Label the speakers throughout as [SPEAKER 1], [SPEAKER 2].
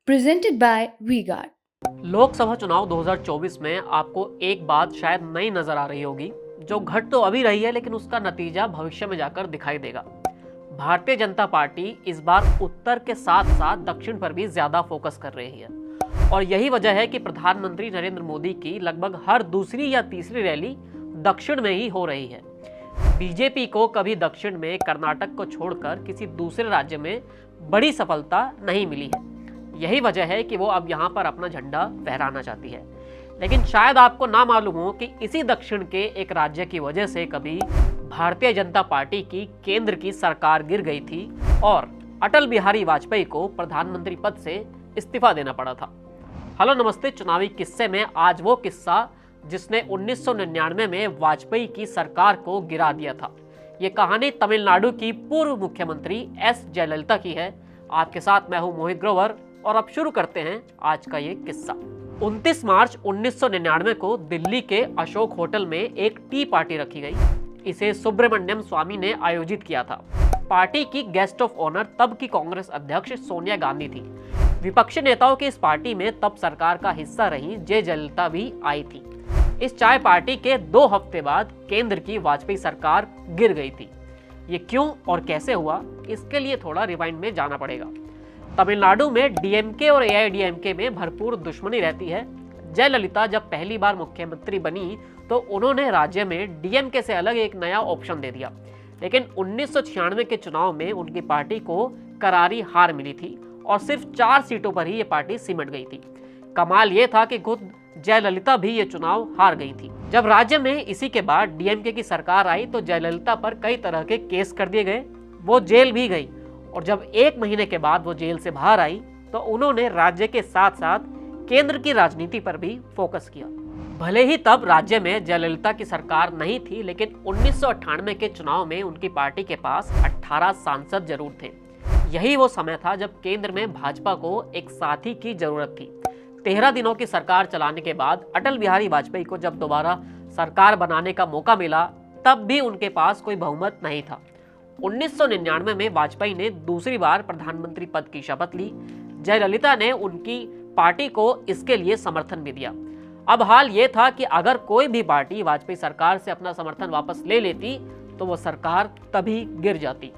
[SPEAKER 1] presented by V-Guard.
[SPEAKER 2] Lok Sabha चुनाव 2024 में आपको एक बात शायद नई नजर आ रही होगी, जो घट तो अभी रही है लेकिन उसका नतीजा भविष्य में जाकर दिखाई देगा। भारतीय जनता पार्टी इस बार उत्तर के साथ साथ दक्षिण पर भी ज्यादा फोकस कर रही है और यही वजह है कि प्रधानमंत्री नरेंद्र मोदी की लगभग हर दूसरी या तीसरी रैली दक्षिण में ही हो रही है। बीजेपी को कभी दक्षिण में कर्नाटक को छोड़कर किसी दूसरे राज्य में बड़ी सफलता नहीं मिली है। यही वजह है कि वो अब यहाँ पर अपना झंडा फहराना चाहती है। लेकिन शायद आपको ना मालूम हो कि इसी दक्षिण के एक राज्य की वजह से कभी भारतीय जनता पार्टी की केंद्र की सरकार गिर गई थी और अटल बिहारी वाजपेयी को प्रधानमंत्री पद से इस्तीफा देना पड़ा था। हेलो नमस्ते, चुनावी किस्से में आज वो किस्सा जिसने 1999 में वाजपेयी की सरकार को गिरा दिया था। ये कहानी तमिलनाडु की पूर्व मुख्यमंत्री एस जयललिता की है। आपके साथ मैं हूं मोहित ग्रोवर और अब शुरू करते हैं आज का ये किस्सा। 29 मार्च 1999 को दिल्ली के अशोक होटल में एक टी पार्टी रखी गई। इसे सुब्रमण्यम स्वामी ने आयोजित किया था। पार्टी की गेस्ट ऑफ ऑनर तब की कांग्रेस अध्यक्ष सोनिया गांधी थी। विपक्षी नेताओं की इस पार्टी में तब सरकार का हिस्सा रही जे जयललिता भी आई थी। इस चाय पार्टी के 2 हफ्ते बाद केंद्र की वाजपेयी सरकार गिर गई थी। ये क्यों और कैसे हुआ, इसके लिए थोड़ा रिवाइंड में जाना पड़ेगा। तमिलनाडु में डीएमके और एआईडीएमके में भरपूर दुश्मनी रहती है। जयललिता जब पहली बार मुख्यमंत्री बनी तो उन्होंने राज्य में डीएमके से अलग एक नया ऑप्शन दे दिया, लेकिन 1996 के चुनाव में उनकी पार्टी को करारी हार मिली थी और सिर्फ 4 सीटों पर ही ये पार्टी सिमट गई थी। कमाल ये था कि खुद जयललिता भी ये चुनाव हार गई थी। जब राज्य में इसी के बाद डीएमके की सरकार आई तो जयललिता पर कई तरह के केस कर दिए गए। वो जेल भी गई और जब 1 महीने के बाद वो जेल से बाहर आई तो उन्होंने राज्य के साथ साथ केंद्र की राजनीति पर भी फोकस किया। भले ही तब राज्य में जयललिता की सरकार नहीं थी, लेकिन 1998 के चुनाव में उनकी पार्टी के पास 18 सांसद जरूर थे। यही वो समय था जब केंद्र में भाजपा को एक साथी की जरूरत थी। 13 दिनों की सरकार चलाने के बाद अटल बिहारी वाजपेयी को जब दोबारा सरकार बनाने का मौका मिला तब भी उनके पास कोई बहुमत नहीं था। 1999 में वाजपेयी ने दूसरी बार प्रधानमंत्री पद की शपथ ली। जयललिता ने उनकी पार्टी को इसके लिए समर्थन भी दिया। अब हाल ये था कि अगर कोई भी पार्टी वाजपेयी सरकार से अपना समर्थन वापस ले लेती तो वो सरकार तभी गिर जाती।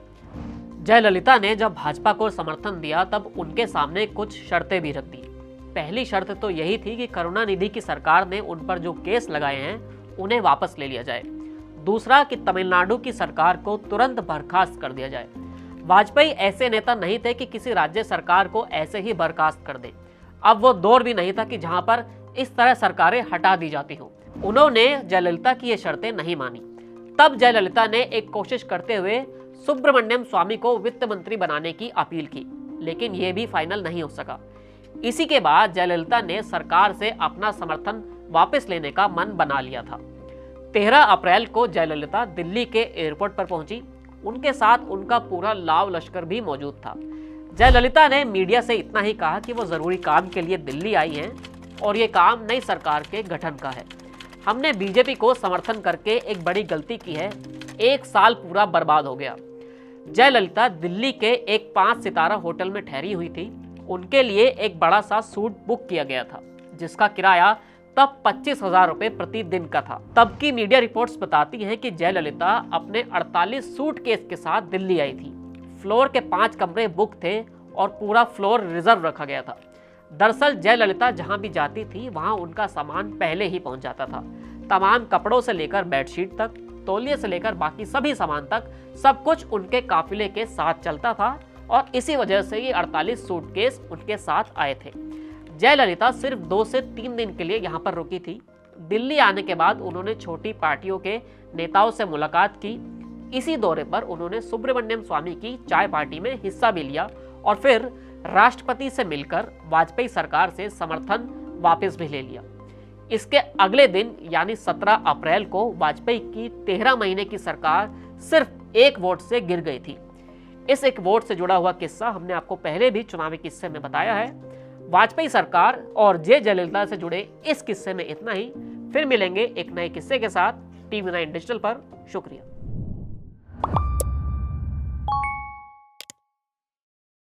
[SPEAKER 2] जयललिता ने जब भाजपा को समर्थन दिया तब उनके सामने कुछ शर्तें भी रख दी। पहली शर्त तो यही थी कि करुणानिधि की सरकार ने उन पर जो केस लगाए हैं उन्हें वापस ले लिया जाए। दूसरा कि तमिलनाडु की सरकार को तुरंत बर्खास्त कर दिया जाए। वाजपेयी ऐसे नेता नहीं थे कि किसी राज्य सरकार को ऐसे ही बर्खास्त कर दे। अब वो दौर भी नहीं था कि जहां पर इस तरह सरकारें हटा दी जाती हों। उन्होंने जयललिता की ये शर्तें नहीं मानी। तब जयललिता ने एक कोशिश करते हुए सुब्रमण्यम स्वामी को वित्त मंत्री बनाने की अपील की, लेकिन ये भी फाइनल नहीं हो सका। इसी के बाद जयललिता ने सरकार से अपना समर्थन वापस लेने का मन बना लिया था। 13 अप्रैल को जयललिता दिल्ली के एयरपोर्ट पर पहुंची। उनके साथ उनका पूरा लाव लश्कर भी मौजूद था। जयललिता ने मीडिया से इतना ही कहा कि वो जरूरी काम के लिए दिल्ली आई हैं और ये काम नई सरकार के गठन का है। हमने बीजेपी को समर्थन करके एक बड़ी गलती की है। 1 साल पूरा बर्बाद हो गया। जयललिता दिल्ली के एक 5 सितारा होटल में ठहरी हुई थी। उनके लिए एक बड़ा सा सूट बुक किया गया था जिसका किराया तब 25,000 रुपए प्रति दिन का था। तब की मीडिया रिपोर्ट्स बताती हैं कि जयललिता अपने 48 सूटकेस के साथ दिल्ली आई थी। फ्लोर के 5 कमरे बुक थे और पूरा फ्लोर रिजर्व रखा गया था। दरअसल जयललिता जहां भी जाती थी वहां उनका सामान पहले ही पहुंच जाता था। तमाम कपड़ों से लेकर बेडशीट तक, तौलिए से लेकर बाकी सभी सामान तक, सब कुछ उनके काफिले के साथ चलता था और इसी वजह से ये 48 सूटकेस उनके साथ आए थे। जयललिता सिर्फ 2 से 3 दिन के लिए यहाँ पर रुकी थी। दिल्ली आने के बाद उन्होंने छोटी पार्टियों के नेताओं से मुलाकात की। इसी दौरे पर उन्होंने सुब्रमण्यम स्वामी की चाय पार्टी में हिस्सा भी लिया और फिर राष्ट्रपति से मिलकर वाजपेयी सरकार से समर्थन वापस भी ले लिया। इसके अगले दिन यानी 17 अप्रैल को वाजपेयी की 13 महीने की सरकार सिर्फ 1 वोट से गिर गई थी। इस एक वोट से जुड़ा हुआ किस्सा हमने आपको पहले भी चुनावी किस्से में बताया है। वाजपेयी सरकार और जे जयललिता से जुड़े इस किस्से में इतना ही। फिर मिलेंगे एक नए किस्से के साथ TV9 डिजिटल पर। शुक्रिया।